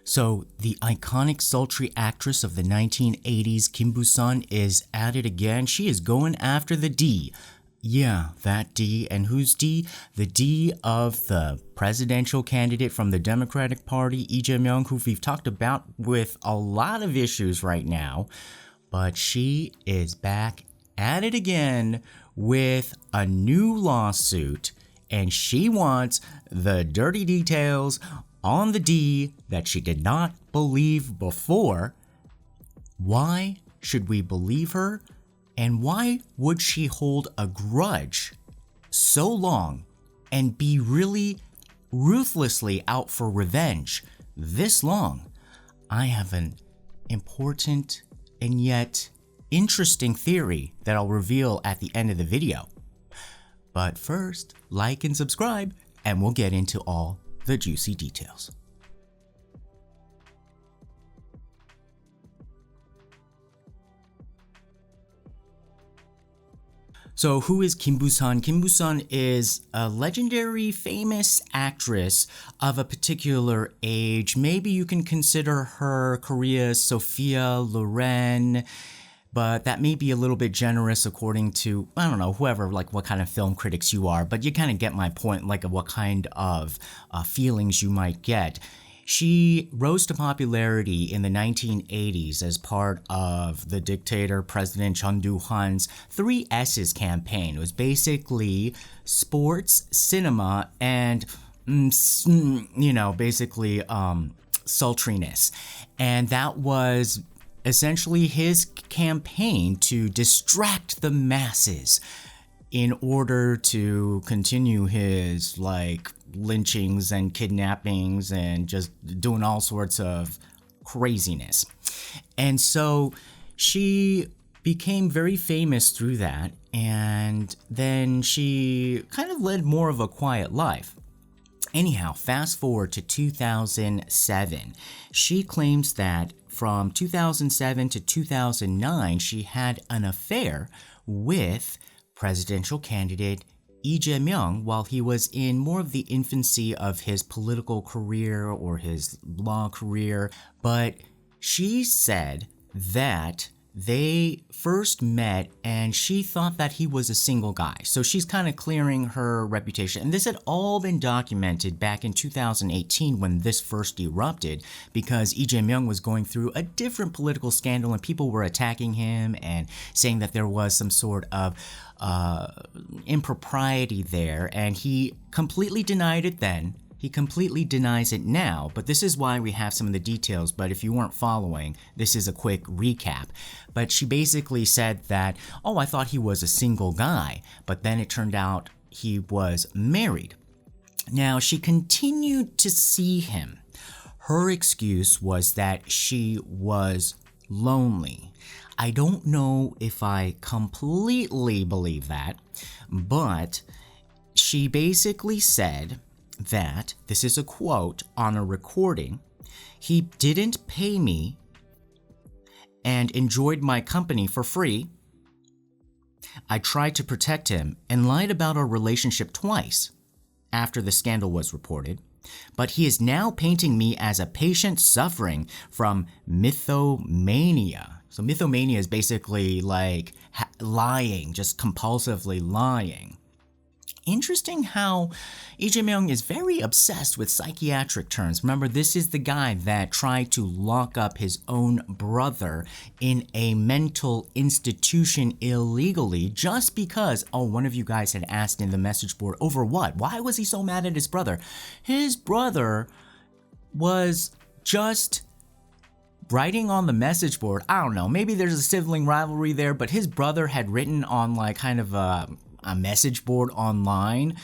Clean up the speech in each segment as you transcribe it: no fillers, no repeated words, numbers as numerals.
So, the iconic sultry actress of the 1980s, Kim Busan, is at it again. She is going after the D. Yeah, that D. And who's D? The D of the presidential candidate from the Democratic Party, Lee Jae-myung, who we've talked about with a lot of issues right now. But she is back at it again with a new lawsuit, and she wants the dirty details on the D that she did not believe before. Why should we believe her? And why would she hold a grudge so long and be really ruthlessly out for revenge this long? I have an important and yet interesting theory that I'll reveal at the end of the video. But first, like and subscribe, and we'll get into all the juicy details. So who is Kim Busan? Kim Busan is a legendary famous actress of a particular age. Maybe you can consider her Korea's Sophia Loren, but that may be a little bit generous according to, I don't know, whoever, like what kind of film critics you are, but you kind of get my point, like what kind of feelings you might get. She rose to popularity in the 1980s as part of the dictator President Chun Doo-hwan's 3 S's campaign. It was basically sports, cinema, and, basically sultriness. And that was essentially his campaign to distract the masses in order to continue his lynchings and kidnappings and just doing all sorts of craziness. And so she became very famous through that, and then she kind of led more of a quiet life. Anyhow, fast forward to 2007. She claims that from 2007 to 2009, she had an affair with presidential candidate Lee Jae-myung while he was in more of the infancy of his political career or his law career. But she said that they first met and she thought that he was a single guy. So she's kind of clearing her reputation. And this had all been documented back in 2018 when this first erupted, because Lee Jae-myung was going through a different political scandal and people were attacking him and saying that there was some sort of impropriety there. And he completely denied it then. He completely denies it now, but this is why we have some of the details. But if you weren't following, this is a quick recap. But she basically said that, oh, I thought he was a single guy, but then it turned out he was married. Now, she continued to see him. Her excuse was that she was lonely. I don't know if I completely believe that, but she basically said that, this is a quote on a recording, he didn't pay me and enjoyed my company for free. I tried to protect him and lied about our relationship twice after the scandal was reported, but he is now painting me as a patient suffering from mythomania. So mythomania is basically like lying, just compulsively lying. Interesting how Lee Jae-myung is very obsessed with psychiatric terms. Remember, this is the guy that tried to lock up his own brother in a mental institution illegally just because, one of you guys had asked in the message board, over what? Why was he so mad at his brother? His brother was just writing on the message board. I don't know, maybe there's a sibling rivalry there, but his brother had written on kind of a message board online,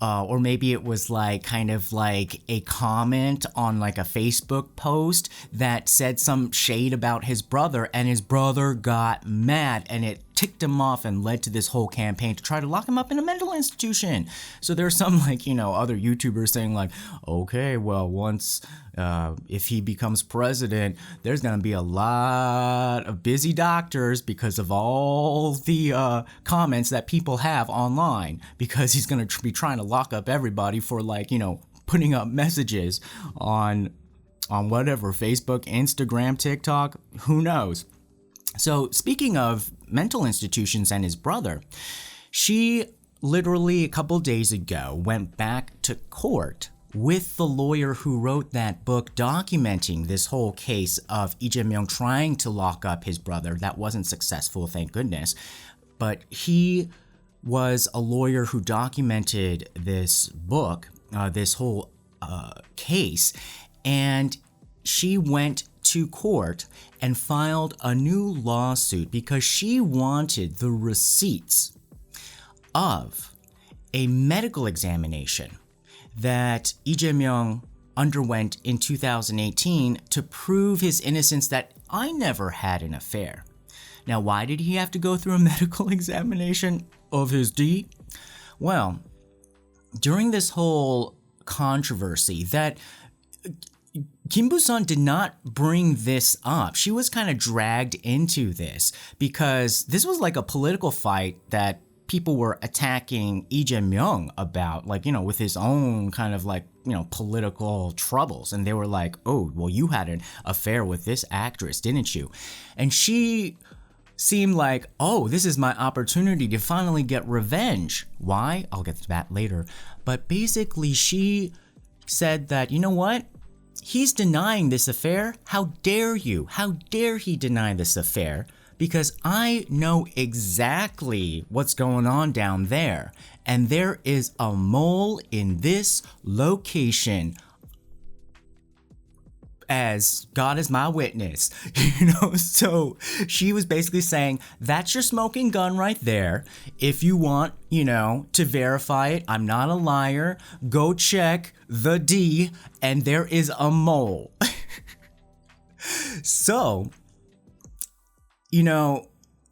or maybe it was kind of a comment on a Facebook post that said some shade about his brother, and his brother got mad and it ticked him off and led to this whole campaign to try to lock him up in a mental institution. So there's some other YouTubers saying okay, well, once if he becomes president, there's gonna be a lot of busy doctors because of all the comments that people have online, because he's gonna be trying to lock up everybody for putting up messages on on whatever, Facebook, Instagram, TikTok, who knows. So speaking of mental institutions and his brother, she literally a couple days ago went back to court with the lawyer who wrote that book documenting this whole case of Lee Jae-myung trying to lock up his brother. That wasn't successful, thank goodness. But he was a lawyer who documented this book, this whole case, and she went to court and filed a new lawsuit because she wanted the receipts of a medical examination that Lee Jae-myung underwent in 2018 to prove his innocence that I never had an affair. Now, why did he have to go through a medical examination of his D? Well, during this whole controversy that Kim Bu-seon did not bring this up. She was kind of dragged into this because this was like a political fight that people were attacking Lee Jae-myung about, like, you know, with his own kind of like, you know, political troubles. And they were like, oh, well, you had an affair with this actress, didn't you? And she seemed like, oh, this is my opportunity to finally get revenge. Why? I'll get to that later. But basically, she said that, you know what? He's denying this affair. How dare you? How dare he deny this affair? Because I know exactly what's going on down there. And there is a mole in this location, as God is my witness, you know? So she was basically saying, that's your smoking gun right there. If you want, you know, to verify it, I'm not a liar. Go check the D, and there is a mole. So, you know,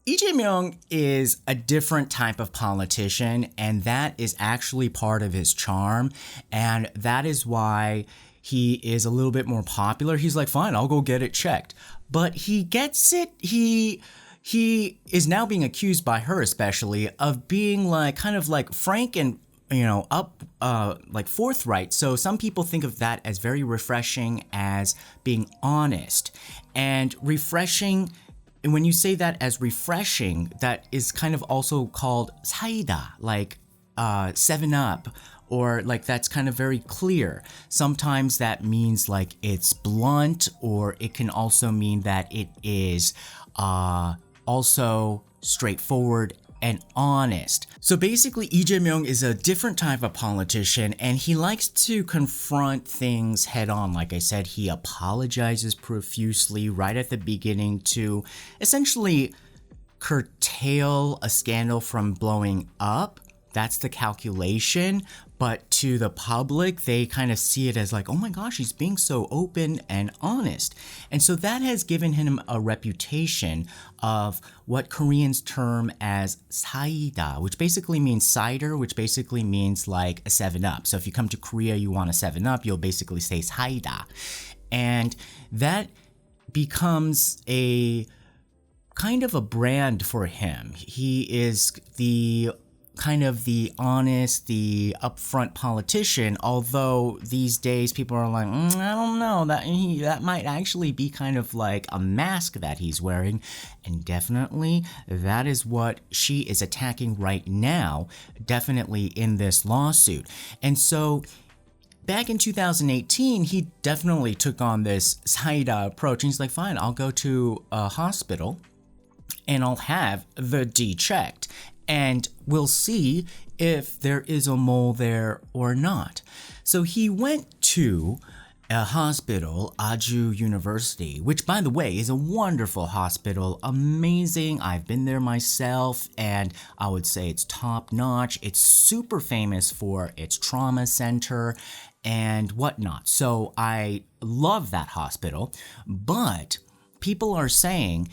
Lee Jae-myung is a different type of politician, and that is actually part of his charm, and that is why he is a little bit more popular. He's like, fine, I'll go get it checked. But he gets it, he is now being accused by her especially of being like kind of like frank and, you know, like forthright. So some people think of that as very refreshing, as being honest. And refreshing, and when you say that as refreshing, that is kind of also called 사이다, like 7-Up, or like that's kind of very clear. Sometimes that means like it's blunt, or it can also mean that it is also straightforward and honest. So basically, Lee Jae-myung is a different type of politician, and he likes to confront things head on. Like I said, he apologizes profusely right at the beginning to essentially curtail a scandal from blowing up. That's the calculation. But to the public, they kind of see it as like, oh my gosh, he's being so open and honest. And so that has given him a reputation of what Koreans term as 사이다, which basically means cider, which basically means like a 7-Up. So if you come to Korea, you want a 7-Up, you'll basically say 사이다. And that becomes a kind of a brand for him. He is the kind of the honest, the upfront politician, although these days people are like, I don't know, that might actually be kind of like a mask that he's wearing. And definitely that is what she is attacking right now, definitely in this lawsuit. And so back in 2018, he definitely took on this 사이다 approach. And he's like, fine, I'll go to a hospital and I'll have the D checked, and we'll see if there is a mole there or not. So he went to a hospital, Aju University, which, by the way, is a wonderful hospital, amazing. I've been there myself, and I would say it's top notch. It's super famous for its trauma center and whatnot. So I love that hospital, but people are saying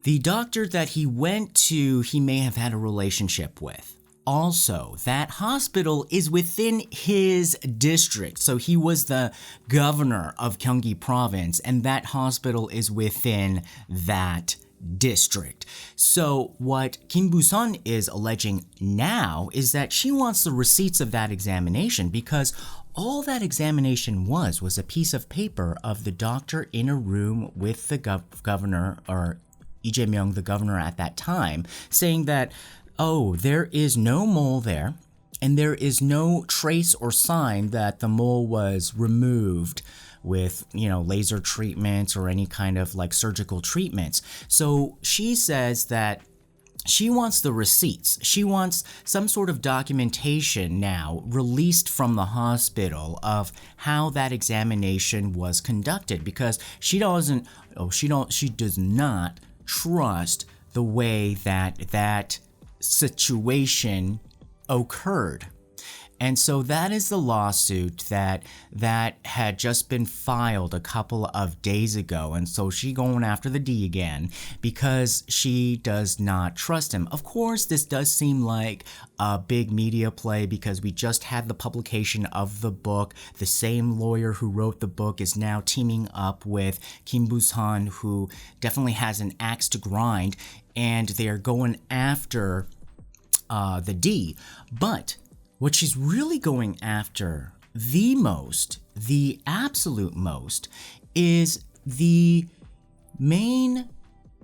the doctor that he went to, he may have had a relationship with. Also, that hospital is within his district. So he was the governor of Gyeonggi province, and that hospital is within that district. So what Kim Busan is alleging now is that she wants the receipts of that examination, because all that examination was a piece of paper of the doctor in a room with the governor, or Lee Jae-myung, the governor at that time, saying that, oh, there is no mole there, and there is no trace or sign that the mole was removed with, laser treatments or any kind of like surgical treatments. So she says that she wants the receipts. She wants some sort of documentation now released from the hospital of how that examination was conducted, because she does not trust the way that situation occurred. And so that is the lawsuit that had just been filed a couple of days ago. And so she going after the D again because she does not trust him. Of course, this does seem like a big media play because we just had the publication of the book. The same lawyer who wrote the book is now teaming up with Kim Busan, who definitely has an axe to grind, and they're going after the D. But what she's really going after the absolute most, is the main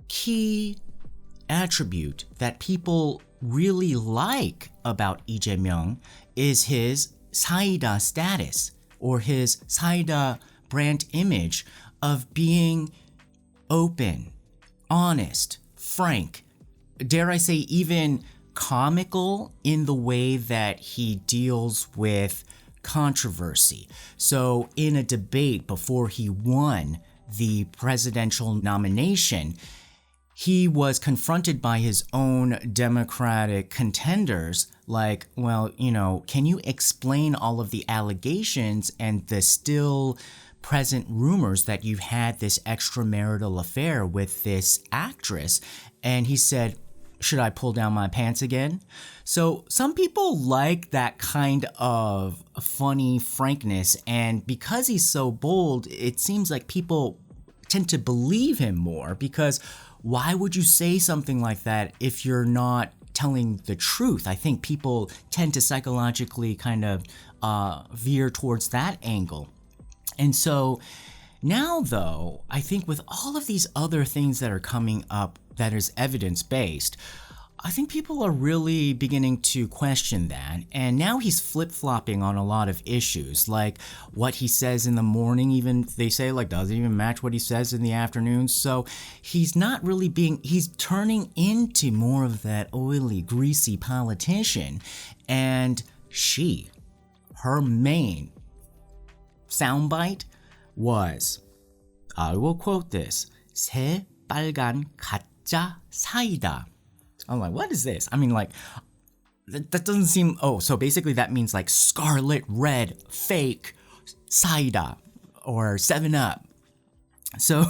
key attribute that people really like about Lee Jae-myung is his 사이다 status, or his 사이다 brand image of being open, honest, frank, dare I say even comical in the way that he deals with controversy. So in a debate before he won the presidential nomination, he was confronted by his own Democratic contenders like, well, can you explain all of the allegations and the still present rumors that you've had this extramarital affair with this actress? And he said, should I pull down my pants again? So some people like that kind of funny frankness, and because he's so bold, it seems like people tend to believe him more, because why would you say something like that if you're not telling the truth? I think people tend to psychologically kind of veer towards that angle. And so now, though, I think with all of these other things that are coming up that is evidence-based, I think people are really beginning to question that. And now he's flip-flopping on a lot of issues, like what he says in the morning, even they say like doesn't even match what he says in the afternoon. So he's not really he's turning into more of that oily, greasy politician. And her main soundbite was, I will quote this, 새빨간 가짜 사이다. I'm like, what is this? I mean, like, that doesn't seem, so basically that means like scarlet red fake saida or 7-Up. So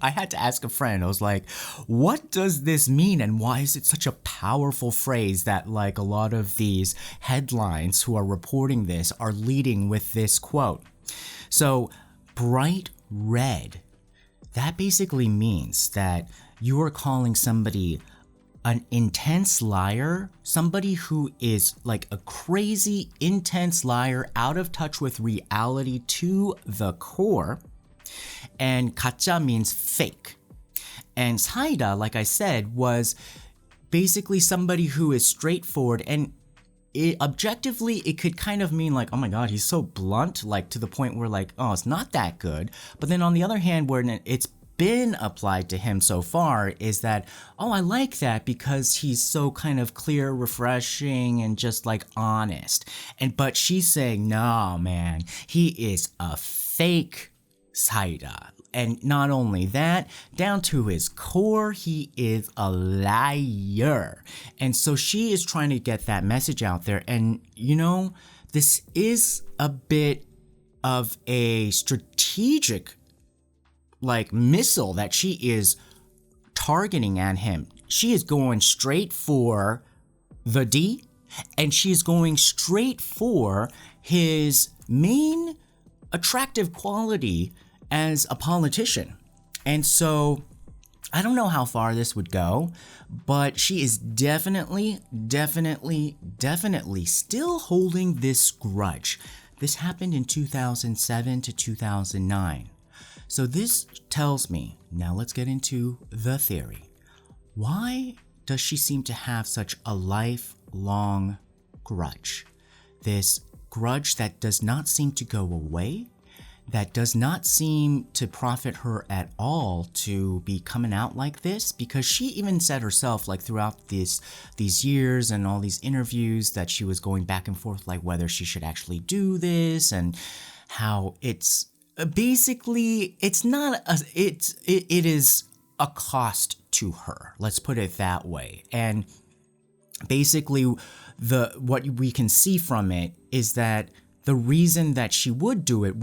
I had to ask a friend, I was like, what does this mean, and why is it such a powerful phrase that like a lot of these headlines who are reporting this are leading with this quote? So bright red, that basically means that you are calling somebody an intense liar, somebody who is like a crazy, intense liar, out of touch with reality to the core. And 가짜 means fake. And 사이다, like I said, was basically somebody who is straightforward, and objectively it could kind of mean like, oh my god, he's so blunt, like to the point where like, oh, it's not that good. But then on the other hand, where it's been applied to him so far is that, oh, I like that because he's so kind of clear, refreshing, and just like honest. But she's saying, no, man, he is a fake 사이다. And not only that, down to his core, he is a liar. And so she is trying to get that message out there. And this is a bit of a strategic like missile that she is targeting at him. She is going straight for the D, and she's going straight for his main attractive quality as a politician. And so I don't know how far this would go, but she is definitely still holding this grudge This happened in 2007 to 2009. So this tells me, now let's get into the theory. Why does she seem to have such a lifelong grudge? This grudge that does not seem to go away, that does not seem to profit her at all to be coming out like this, because she even said herself, like throughout these years and all these interviews, that she was going back and forth like whether she should actually do this, and how it's basically it is a cost to her. Let's put it that way. And basically what we can see from it is that the reason that she would do it,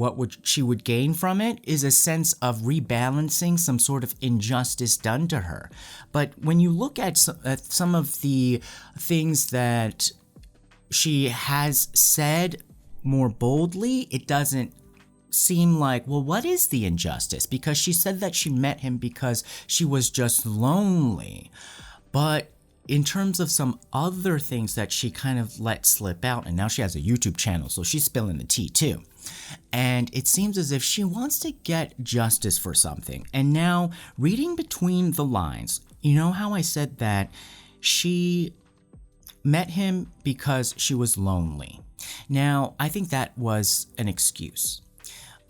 she would gain from it, is a sense of rebalancing some sort of injustice done to her. But when you look at some of the things that she has said more boldly, it doesn't seem like, well, what is the injustice? Because she said that she met him because she was just lonely. But in terms of some other things that she kind of let slip out, and now she has a YouTube channel, so she's spilling the tea too. And it seems as if she wants to get justice for something. And now, reading between the lines, you know how I said that she met him because she was lonely? Now, I think that was an excuse.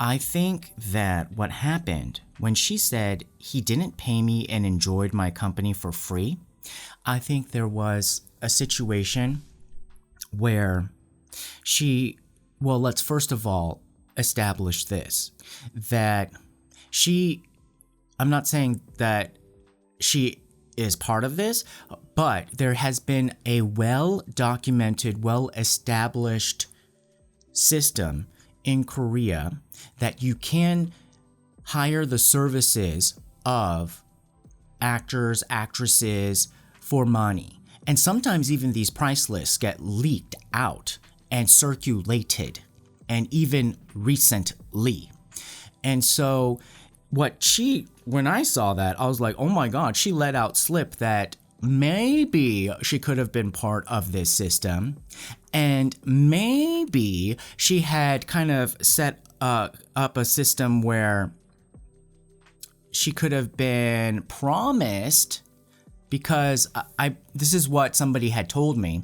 I think that what happened when she said he didn't pay me and enjoyed my company for free, I think there was a situation where let's first of all establish this, that I'm not saying that she is part of this, but there has been a well-documented, well-established system in Korea that you can hire the services of actors, actresses for money. And sometimes even these price lists get leaked out and circulated, and even recently. And so when I saw that, I was like, oh my God, she let out slip that maybe she could have been part of this system, and maybe she had kind of set up a system where she could have been promised, because this is what somebody had told me,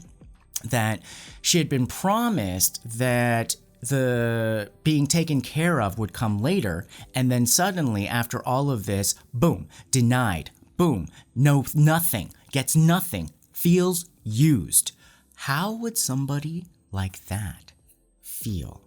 that she had been promised that the being taken care of would come later, and then suddenly after all of this, boom, denied, boom, no, nothing, gets nothing, feels used. How would somebody like that feel?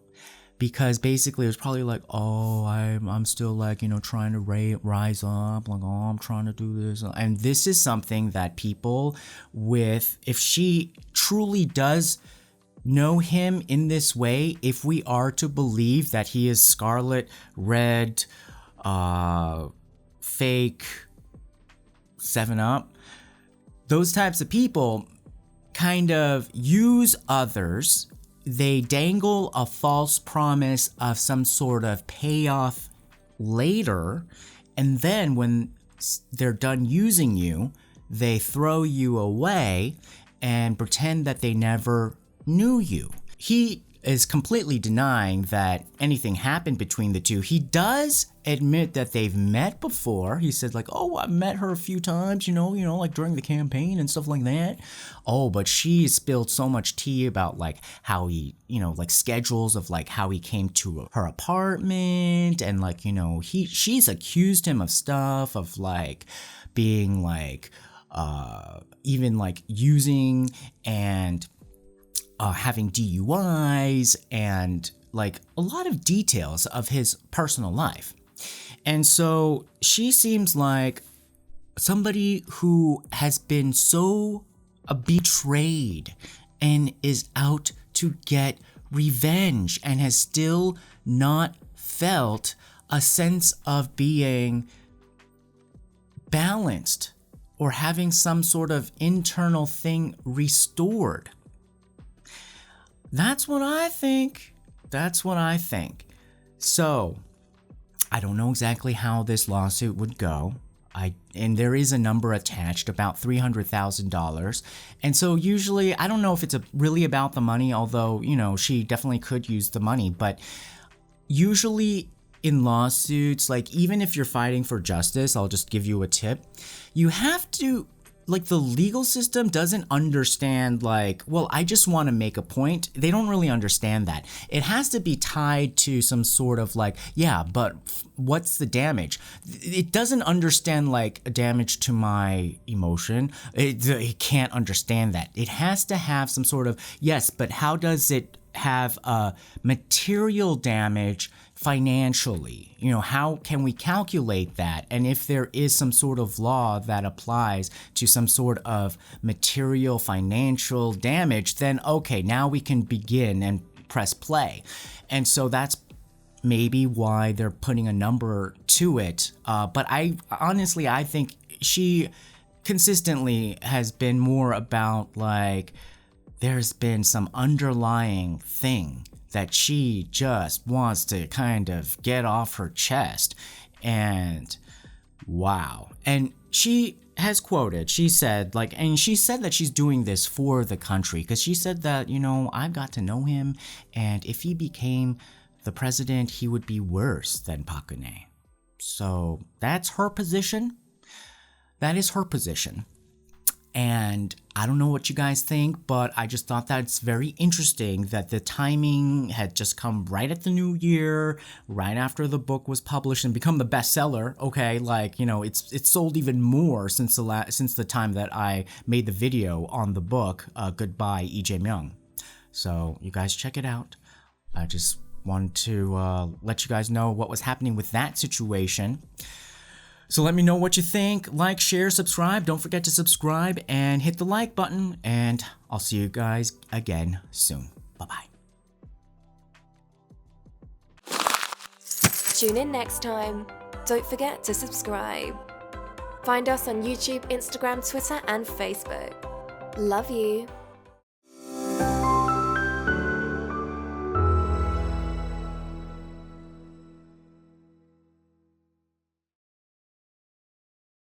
Because basically it was probably like, oh, I'm still like, trying to rise up, like, oh, I'm trying to do this. And this is something that people if she truly does know him in this way, if we are to believe that he is scarlet, red, fake, 7-Up, those types of people kind of use others. They dangle a false promise of some sort of payoff later, and then when they're done using you, they throw you away and pretend that they never knew you. He is completely denying that anything happened between the two. He does admit that they've met before. He said like, oh, I met her a few times, like during the campaign and stuff like that. Oh, but she spilled so much tea about like how he, like schedules of like how he came to her apartment, and like, she's accused him of stuff, of like being like, even like using and having DUIs, and like a lot of details of his personal life. And so she seems like somebody who has been so betrayed and is out to get revenge, and has still not felt a sense of being balanced or having some sort of internal thing restored. That's what I think. So, I don't know exactly how this lawsuit would go. And there is a number attached, about $300,000. And so usually, I don't know if it's really about the money, although, she definitely could use the money. But usually in lawsuits, like even if you're fighting for justice, I'll just give you a tip. You have to, like, the legal system doesn't understand, like, well, I just want to make a point. They don't really understand that. It has to be tied to some sort of like, yeah, but what's the damage? It doesn't understand like a damage to my emotion. It can't understand that. It has to have some sort of, yes, but how does it have a material damage financially? How can we calculate that? And if there is some sort of law that applies to some sort of material financial damage, then okay, now we can begin and press play. And so that's maybe why they're putting a number to it. But I think she consistently has been more about like, there's been some underlying thing that she just wants to kind of get off her chest. And wow. And she has quoted, she said that she's doing this for the country, because she said that, I've got to know him, and if he became the president, he would be worse than Park Geun-hye. So that's her position. That is her position. And I don't know what you guys think, but I just thought that it's very interesting that the timing had just come right at the new year, right after the book was published and become the bestseller. Okay, like, it's sold even more since the time that I made the video on the book, Goodbye, Lee Jae-myung. So you guys check it out. I just wanted to let you guys know what was happening with that situation. So let me know what you think. Like, share, subscribe. Don't forget to subscribe and hit the like button. And I'll see you guys again soon. Bye-bye. Tune in next time. Don't forget to subscribe. Find us on YouTube, Instagram, Twitter, and Facebook. Love you.